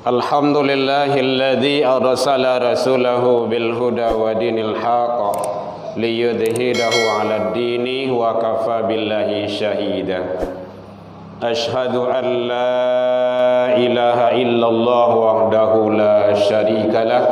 Alhamdulillahilladzi arsala rasulahu bil huda wa dinil haqq liyudhhirahu 'alad dini wa kafa billahi syahida. Ashhadu an la ilaha illallah wahdahu la syarikalah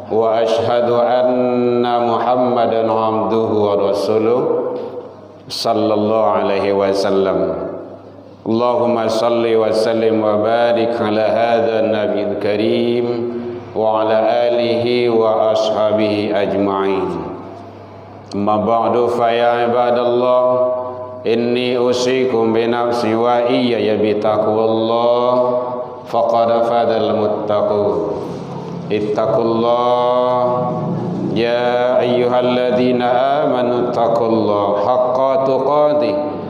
wa ashhadu anna Muhammadan 'abduhu wa rasuluh sallallahu alaihi wasallam. Allahumma salli wa sallim wa barik ala hadha an-nabiyil karim wa ala alihi wa ashabihi ajma'in. Amma ba'du fa ya ibadallah, inni usikum bi nafsi wa iyaya bi taqwallah faqad fadal muttaqun. Ittaqullah ya ayyuhalladzina amanu taqullaha haqqa tuqatih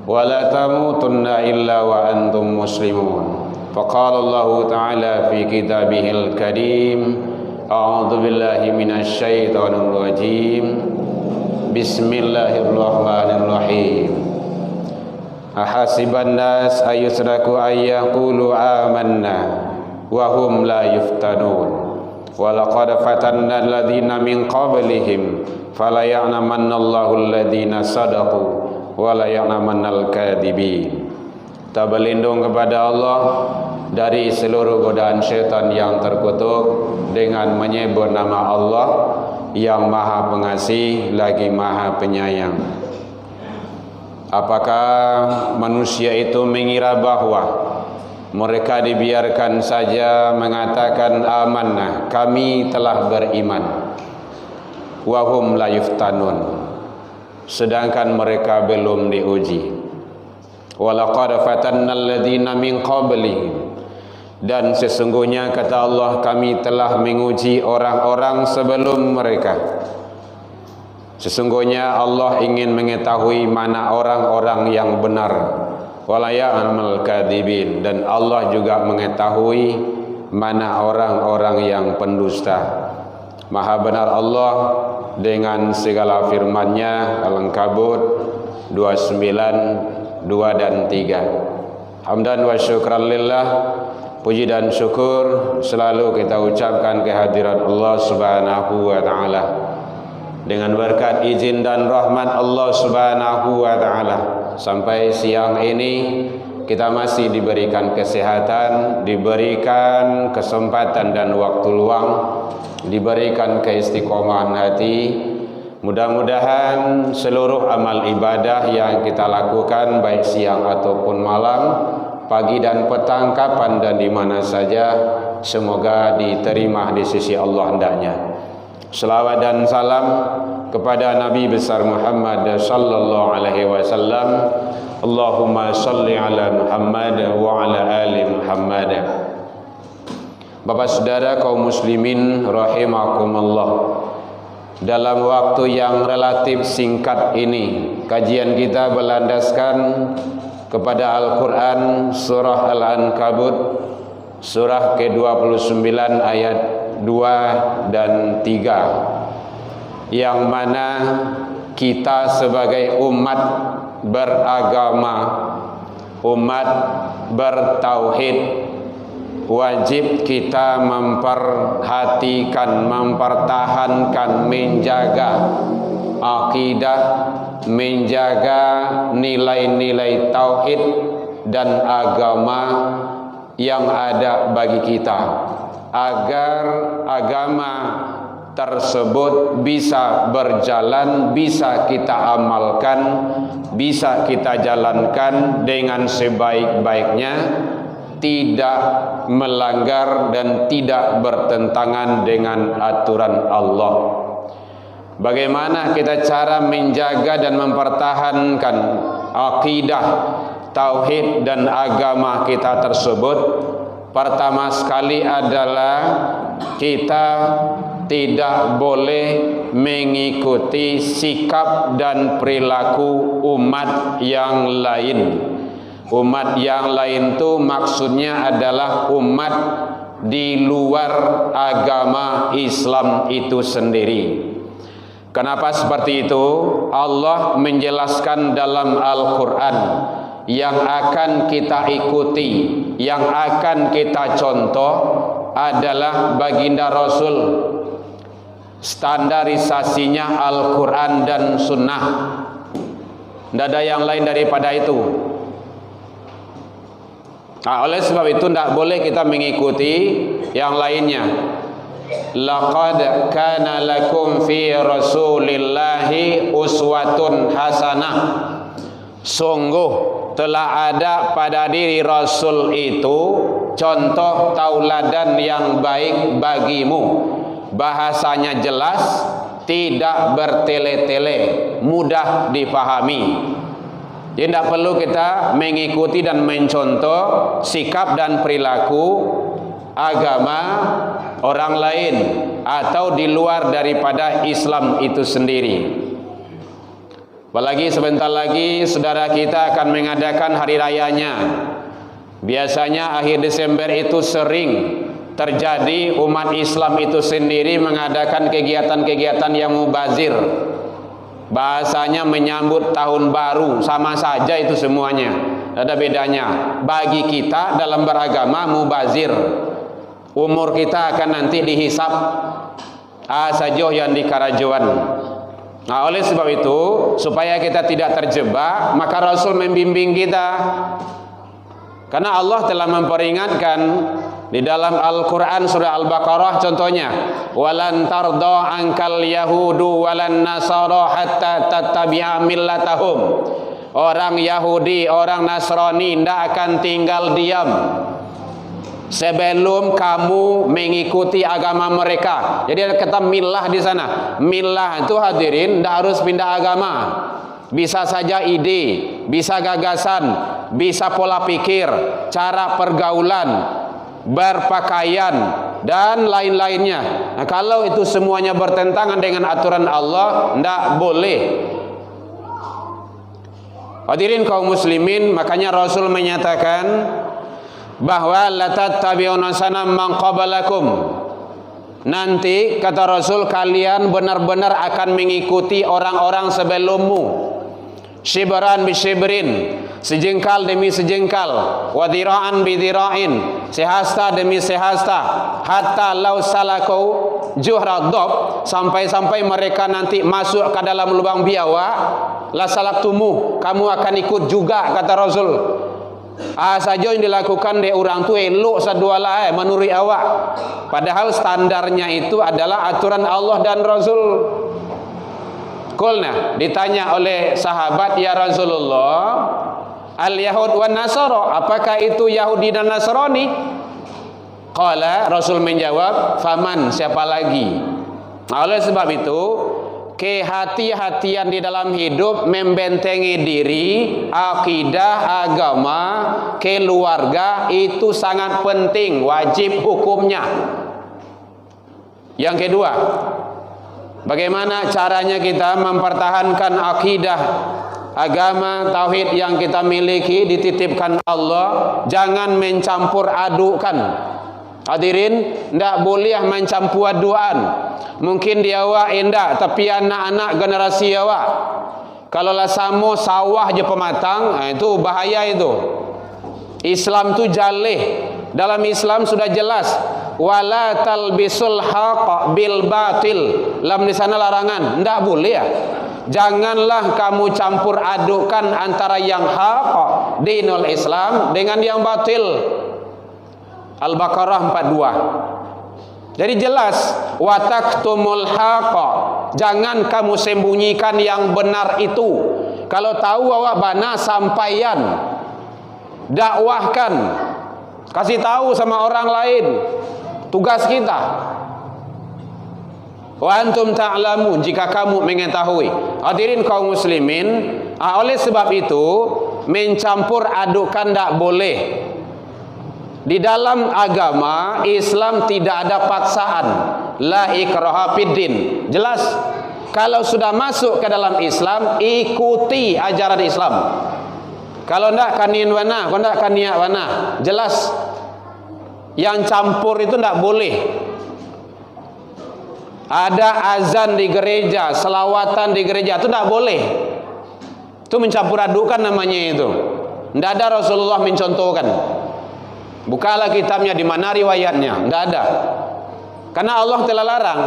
wa la tamutunna illa wa antum muslimun. Faqala Allah ta'ala fi kitabihil karim, a'udzu billahi minasy syaithanir rajim. Bismillahirrahmanirrahim. Ahasiban nas ayusraku ayyaqulu amanna wa hum la yuftanun. Wa laqad fatanna alladhina min qablihim fala ya'lamanna Allahu alladhina sadaqu wa la ya'lamannal kadhibin. Kita berlindung kepada Allah dari seluruh godaan syaitan yang terkutuk dengan menyebut nama Allah yang Maha Pengasih lagi Maha Penyayang. Apakah manusia itu mengira bahwa mereka dibiarkan saja mengatakan amanah, kami telah beriman, wahum la yuftanun, sedangkan mereka belum diuji. Walaqad fatannal ladzina min qablihim, dan sesungguhnya kata Allah, kami telah menguji orang-orang sebelum mereka. Sesungguhnya Allah ingin mengetahui mana orang-orang yang benar, wala ya'lamal kadzibin, dan Allah juga mengetahui mana orang-orang yang pendusta. Maha benar Allah dengan segala firman-Nya, Al-Ankabut 29, 2 dan 3. Hamdan wa syukran lillah, puji dan syukur selalu kita ucapkan kehadirat Allah Subhanahu wa taala. Dengan berkat izin dan rahmat Allah Subhanahu wa taala, sampai siang ini kita masih diberikan kesehatan, diberikan kesempatan dan waktu luang, diberikan keistiqomahan hati. Mudah-mudahan seluruh amal ibadah yang kita lakukan baik siang ataupun malam, pagi dan petang, kapan dan di mana saja, semoga diterima di sisi Allah hendaknya. Selawat dan salam kepada Nabi besar Muhammad sallallahu alaihi wasallam. Allahumma salli ala Muhammad wa ala ali Muhammad. Bapak saudara kaum muslimin rahimakumullah, dalam waktu yang relatif singkat ini kajian kita berlandaskan kepada Al-Quran surah Al-Ankabut surah ke-29 ayat 2 dan 3, yang mana kita sebagai umat beragama, umat bertauhid, wajib kita memperhatikan, mempertahankan, menjaga akidah, menjaga nilai-nilai tauhid dan agama yang ada bagi kita, agar agama tersebut bisa berjalan, bisa kita amalkan, bisa kita jalankan dengan sebaik-baiknya, tidak melanggar dan tidak bertentangan dengan aturan Allah. Bagaimana kita cara menjaga dan mempertahankan akidah, tauhid dan agama kita tersebut? Pertama sekali adalah kita tidak boleh mengikuti sikap dan perilaku umat yang lain. Umat yang lain itu maksudnya adalah umat di luar agama Islam itu sendiri. Kenapa seperti itu? Allah menjelaskan dalam Al-Quran yang akan kita ikuti, yang akan kita contoh adalah baginda Rasul. Standarisasinya Al-Quran dan Sunnah, tidak ada yang lain daripada itu. Nah, oleh sebab itu tidak boleh kita mengikuti yang lainnya. Laqad kana lakum fi Rasulillahi uswatun hasanah. Sungguh telah ada pada diri Rasul itu contoh tauladan yang baik bagimu. Bahasanya jelas, tidak bertele-tele, mudah dipahami. Jadi tidak perlu kita mengikuti dan mencontoh sikap dan perilaku agama orang lain atau di luar daripada Islam itu sendiri. Apalagi sebentar lagi saudara kita akan mengadakan hari rayanya. Biasanya akhir Desember itu sering terjadi umat Islam itu sendiri mengadakan kegiatan-kegiatan yang mubazir. Bahasanya menyambut tahun baru, sama saja itu semuanya, tidak ada bedanya. Bagi kita dalam beragama mubazir, umur kita akan nanti dihisap saja yang di karajuan. Nah, oleh sebab itu supaya kita tidak terjebak, maka Rasul membimbing kita. Karena Allah telah memperingatkan di dalam Al-Quran surah Al-Baqarah contohnya, walan tarda ankal yahudu walan nasara hatta tattabi'a millatahum. Orang Yahudi, orang Nasrani tidak akan tinggal diam sebelum kamu mengikuti agama mereka. Jadi ada kata milah di sana. Milah itu hadirin tidak harus pindah agama. Bisa saja ide, bisa gagasan, bisa pola pikir, cara pergaulan, berpakaian dan lain-lainnya. Nah, kalau itu semuanya bertentangan dengan aturan Allah, tidak boleh. Hadirin kaum muslimin, makanya Rasul menyatakan bahwa la tattabi'una sanam man qablakum. Nanti kata Rasul, kalian benar-benar akan mengikuti orang-orang sebelummu. Shibran bi shibrin, sejengkal demi sejengkal, wa dhira'an bi dhira'in, sehasta demi sehasta, hatta law salakau juhra dhab, sampai-sampai mereka nanti masuk ke dalam lubang biawak, la salaktumu, kamu akan ikut juga kata Rasul. Saja yang dilakukan di orang tu elok sadualah menurut awak, padahal standarnya itu adalah aturan Allah dan Rasul. Qulna, ditanya oleh sahabat, ya Rasulullah, al-yahud wan nasara, apakah itu Yahudi dan Nasrani? Qala, Rasul menjawab, faman, siapa lagi? Oleh sebab itu, kehati-hatian di dalam hidup membentengi diri, akidah, agama, keluarga itu sangat penting, wajib hukumnya. Yang kedua, bagaimana caranya kita mempertahankan akidah, agama, tauhid yang kita miliki dititipkan Allah? Jangan mencampur adukan. Hadirin, tidak boleh mencampur aduan. Mungkin dia awak indah, tapi anak-anak generasi awak, kalau lah sama sawah je pematang, itu bahaya itu. Islam tu jalih. Dalam Islam sudah jelas, wala talbisul haqq bil batil. Dalam di sana larangan, tidak boleh ya. Janganlah kamu campur adukan antara yang haq, dinul Islam, dengan yang batil. Al-Baqarah 42. Jadi jelas, wa taktumul haqq, jangan kamu sembunyikan yang benar itu. Kalau tahu awak bana, sampaian, dakwahkan, kasih tahu sama orang lain, tugas kita. Wa antum ta'lamun, jika kamu mengetahui. Hadirin kaum muslimin, oleh sebab itu mencampur adukan tidak boleh. Di dalam agama Islam tidak ada paksaan, la ikraha fiddin. Jelas, kalau sudah masuk ke dalam Islam, ikuti ajaran Islam. Kalau tidak kanian wana, kalau tidak kaniak wana. Jelas, yang campur itu tidak boleh. Ada azan di gereja, selawatan di gereja, itu tidak boleh. Itu mencampur adukan namanya itu. Tidak ada Rasulullah mencontohkan. Bukalah kitabnya, di mana riwayatnya? Tidak ada. Karena Allah telah larang.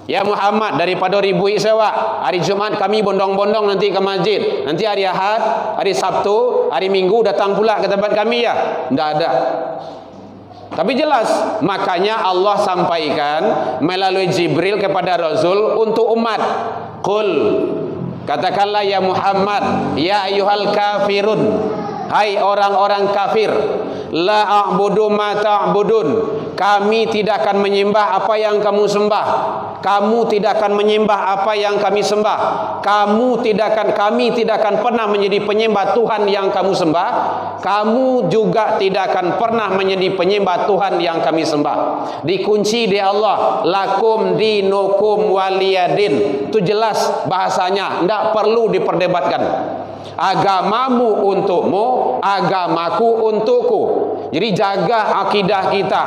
Ya Muhammad, daripada ribui sewa, hari Jumat kami bondong-bondong nanti ke masjid, nanti hari Ahad, hari Sabtu, hari Minggu datang pula ke tempat kami ya. Tidak ada. Tapi jelas, makanya Allah sampaikan melalui Jibril kepada Rasul untuk umat. Qul, katakanlah ya Muhammad, ya ayyuhal kafirun, hai orang-orang kafir, la a'budu ma ta'budun, kami tidak akan menyembah apa yang kamu sembah. Kamu tidak akan menyembah apa yang kami sembah. Kami tidak akan pernah menjadi penyembah Tuhan yang kamu sembah. Kamu juga tidak akan pernah menjadi penyembah Tuhan yang kami sembah. Dikunci di Allah, lakum dinukum waliyadin. Itu jelas bahasanya, tidak perlu diperdebatkan. Agamamu untukmu, agamaku untukku. Jadi jaga akidah kita,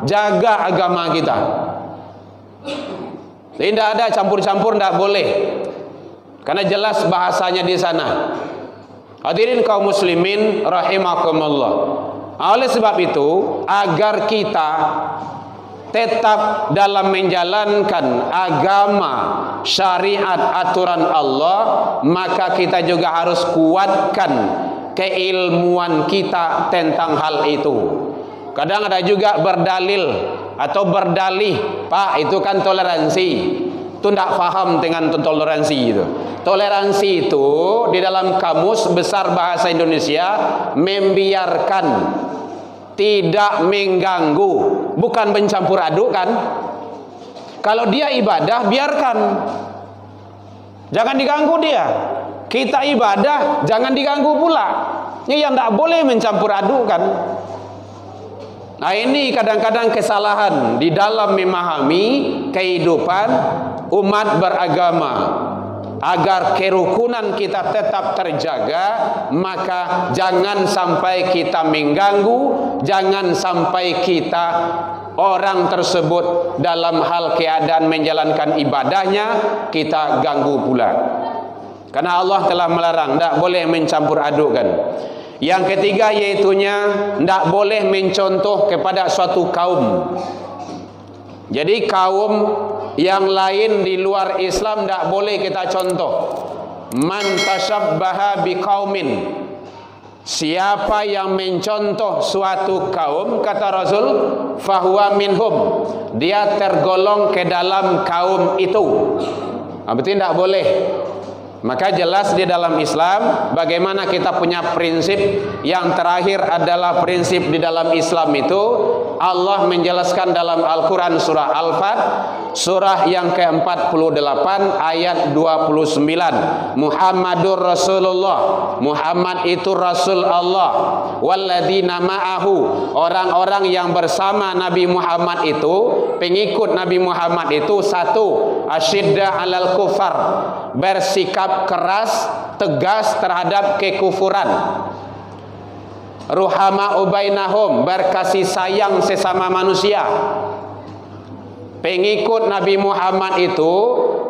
jaga agama kita. Tidak ada campur-campur, tidak boleh. Karena jelas bahasanya di sana. Hadirin kaum muslimin rahimakumullah. Oleh sebab itu, agar kita tetap dalam menjalankan agama, syariat, aturan Allah, maka kita juga harus kuatkan keilmuan kita tentang hal itu. Kadang ada juga berdalil atau berdalih, Pak, itu kan toleransi. Itu tidak faham dengan toleransi itu. Toleransi itu di dalam kamus besar bahasa Indonesia membiarkan, tidak mengganggu, bukan mencampur aduk kan. Kalau dia ibadah, biarkan, jangan diganggu dia. Kita ibadah, jangan diganggu pula. Ini yang tidak boleh mencampur aduk kan. Nah, ini kadang-kadang kesalahan di dalam memahami kehidupan umat beragama. Agar kerukunan kita tetap terjaga, maka jangan sampai kita mengganggu, jangan sampai kita orang tersebut dalam hal keadaan menjalankan ibadahnya kita ganggu pula. Karena Allah telah melarang, tidak boleh mencampur adukkan. Yang ketiga yaitunya tidak boleh mencontoh kepada suatu kaum. Jadi kaum yang lain di luar Islam tidak boleh kita contoh. Man tashabbaha biqaumin, siapa yang mencontoh suatu kaum, kata Rasul, fahuwa minhum, dia tergolong ke dalam kaum itu. Berarti tidak boleh. Maka jelas di dalam Islam bagaimana kita punya prinsip. Yang terakhir adalah prinsip di dalam Islam itu Allah menjelaskan dalam Al-Quran surah Al-Fat, surah yang ke-48 ayat 29. Muhammadur Rasulullah, Muhammad itu Rasul Allah. Walladzina ma'ahu, orang-orang yang bersama Nabi Muhammad itu, pengikut Nabi Muhammad itu, satu, asyidda alal kufar, bersikap keras, tegas terhadap kekufuran. Ruhama ubainahum, berkasih sayang sesama manusia. Pengikut Nabi Muhammad itu,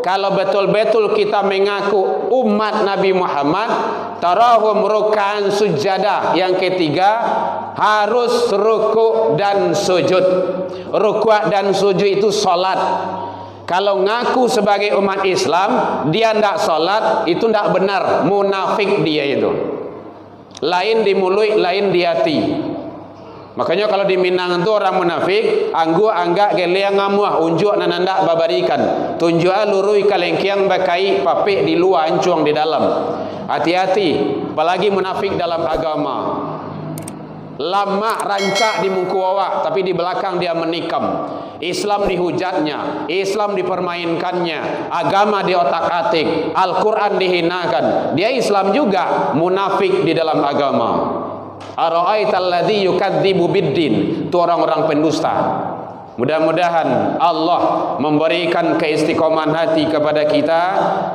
kalau betul-betul kita mengaku umat Nabi Muhammad, tarahum ruk'an sujada. Yang ketiga, harus ruku' dan sujud. Ruku' dan sujud itu salat. Kalau ngaku sebagai umat Islam, dia tidak salat, itu tidak benar, munafik dia itu. Lain di mulut, lain di hati. Makanya kalau di Minang itu orang munafik, anggu anggak geleang ngamuah, unjuk nananda babarikan, tunjua lurui kalengkiang bakai papik di luar, ancuang di dalam. Hati-hati, apalagi munafik dalam agama. Lama rancak di muka awak, tapi di belakang dia menikam. Islam dihujatnya, Islam dipermainkannya, agama di otak-atik, Al-Quran dihinakan. Dia Islam juga, munafik di dalam agama. Ara'aital ladzi yukadzibu biddin, itu orang-orang pendusta. Mudah-mudahan Allah memberikan keistiqomahan hati kepada kita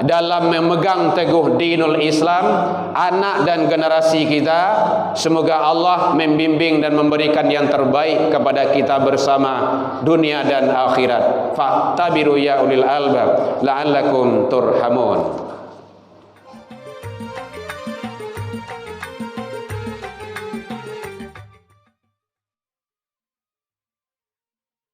dalam memegang teguh dinul Islam, anak dan generasi kita. Semoga Allah membimbing dan memberikan yang terbaik kepada kita bersama dunia dan akhirat. Fa'tabiru ya ulil albab la'allakum turhamun.